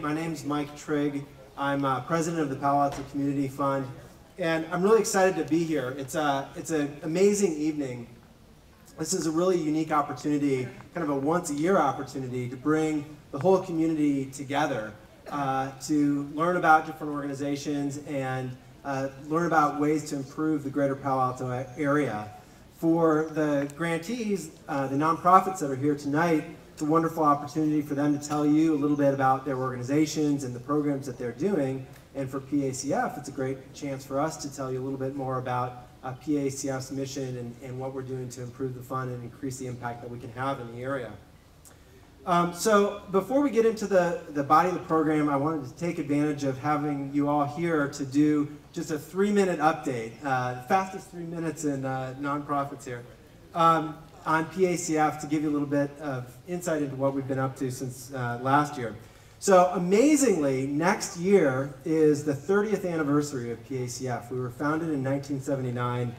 My name's Mike Trigg. I'm president of the Palo Alto Community Fund, and I'm really excited to be here. It's an amazing evening. This is a really unique opportunity, kind of a once-a-year opportunity to bring the whole community together to learn about different organizations and learn about ways to improve the greater Palo Alto area. For the grantees, the nonprofits that are here tonight, it's a wonderful opportunity for them to tell you a little bit about their organizations and the programs that they're doing. And for PACF, it's a great chance for us to tell you a little bit more about PACF's mission and what we're doing to improve the fund and increase the impact that we can have in the area. So before we get into the body of the program, I wanted to take advantage of having you all here to do just a 3-minute update, fastest 3 minutes in nonprofits here, on PACF to give you a little bit of insight into what we've been up to since last year. So amazingly, next year is the 30th anniversary of PACF. We were founded in 1979.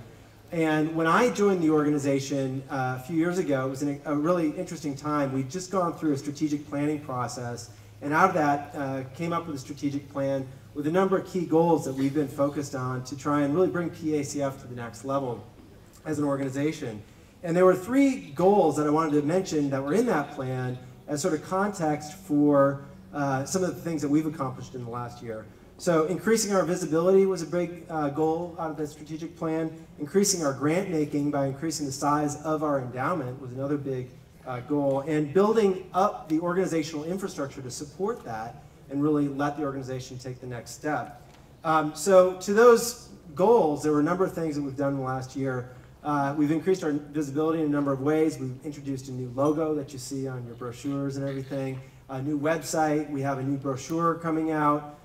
And when I joined the organization a few years ago, it was a really interesting time. We'd just gone through a strategic planning process, and out of that came up with a strategic plan with a number of key goals that we've been focused on to try and really bring PACF to the next level as an organization. And there were 3 goals that I wanted to mention that were in that plan as sort of context for some of the things that we've accomplished in the last year. So increasing our visibility was a big goal out of the strategic plan. Increasing our grant making by increasing the size of our endowment was another big goal. And building up the organizational infrastructure to support that and really let the organization take the next step. So to those goals, there were a number of things that we've done in the last year. We've increased our visibility in a number of ways. We've introduced a new logo that you see on your brochures and everything. A new website. We have a new brochure coming out.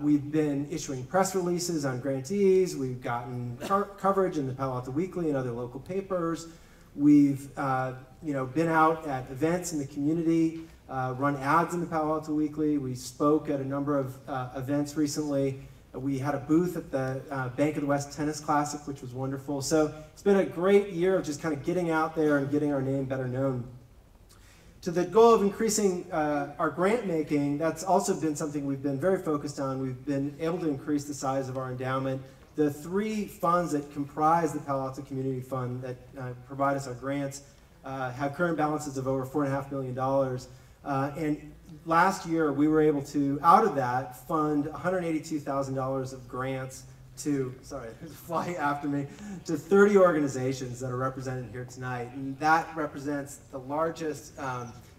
We've been issuing press releases on grantees. We've gotten coverage in the Palo Alto Weekly and other local papers. We've been out at events in the community, run ads in the Palo Alto Weekly. We spoke at a number of events recently. We had a booth at the Bank of the West Tennis Classic, which was wonderful. So it's been a great year of just kind of getting out there and getting our name better known. To the goal of increasing our grant making, that's also been something we've been very focused on. We've been able to increase the size of our endowment. The 3 funds that comprise the Palo Alto Community Fund that provide us our grants have current balances of over $4.5 million. And last year, we were able to, out of that, fund $182,000 of grants to, sorry, fly after me, to 30 organizations that are represented here tonight. And that represents the largest,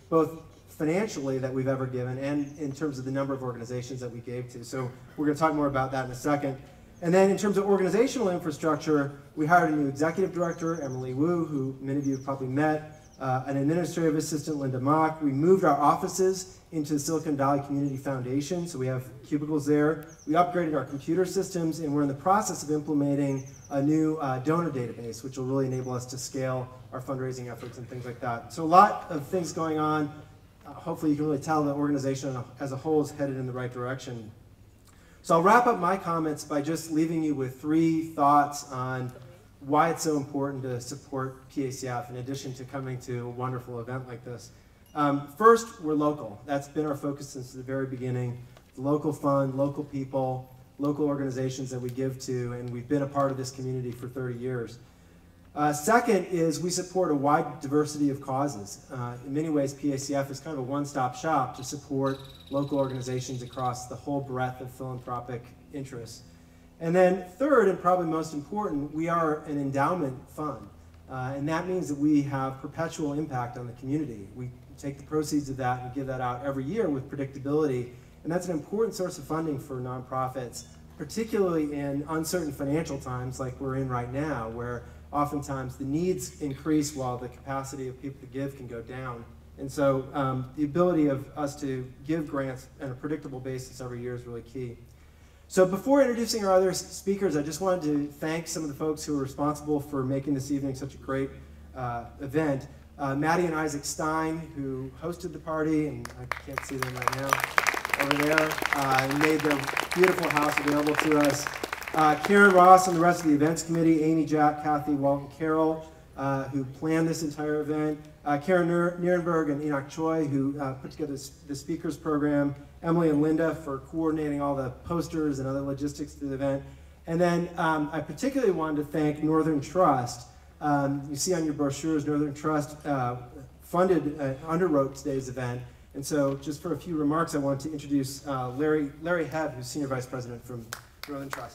both financially that we've ever given and in terms of the number of organizations that we gave to. So we're going to talk more about that in a second. And then in terms of organizational infrastructure, we hired a new executive director, Emily Wu, who many of you have probably met, an administrative assistant, Linda Mock. We moved our offices into the Silicon Valley Community Foundation, so we have cubicles there. We upgraded our computer systems, and we're in the process of implementing a new donor database, which will really enable us to scale our fundraising efforts and things like that. So a lot of things going on. Hopefully you can really tell the organization as a whole is headed in the right direction. So I'll wrap up my comments by just leaving you with 3 thoughts on why it's so important to support PACF in addition to coming to a wonderful event like this. First, we're local. That's been our focus since the very beginning. The local fund, local people, local organizations that we give to, and we've been a part of this community for 30 years. Second is we support a wide diversity of causes. In many ways, PACF is kind of a one-stop shop to support local organizations across the whole breadth of philanthropic interests. And then third, and probably most important, we are an endowment fund. And that means that we have perpetual impact on the community. We take the proceeds of that and give that out every year with predictability. And that's an important source of funding for nonprofits, particularly in uncertain financial times like we're in right now, where oftentimes the needs increase while the capacity of people to give can go down. And so the ability of us to give grants on a predictable basis every year is really key. So before introducing our other speakers, I just wanted to thank some of the folks who are responsible for making this evening such a great event. Maddie and Isaac Stein, who hosted the party, and I can't see them right now, over there, and made their beautiful house available to us. Karen Ross and the rest of the events committee, Amy, Jack, Kathy, Walton, Carol, who planned this entire event. Karen Nierenberg and Enoch Choi, who put together the speakers program, Emily and Linda for coordinating all the posters and other logistics to the event. And then I particularly wanted to thank Northern Trust. You see on your brochures, Northern Trust underwrote today's event. And so just for a few remarks, I want to introduce Larry Hebb, who's Senior Vice President from Northern Trust.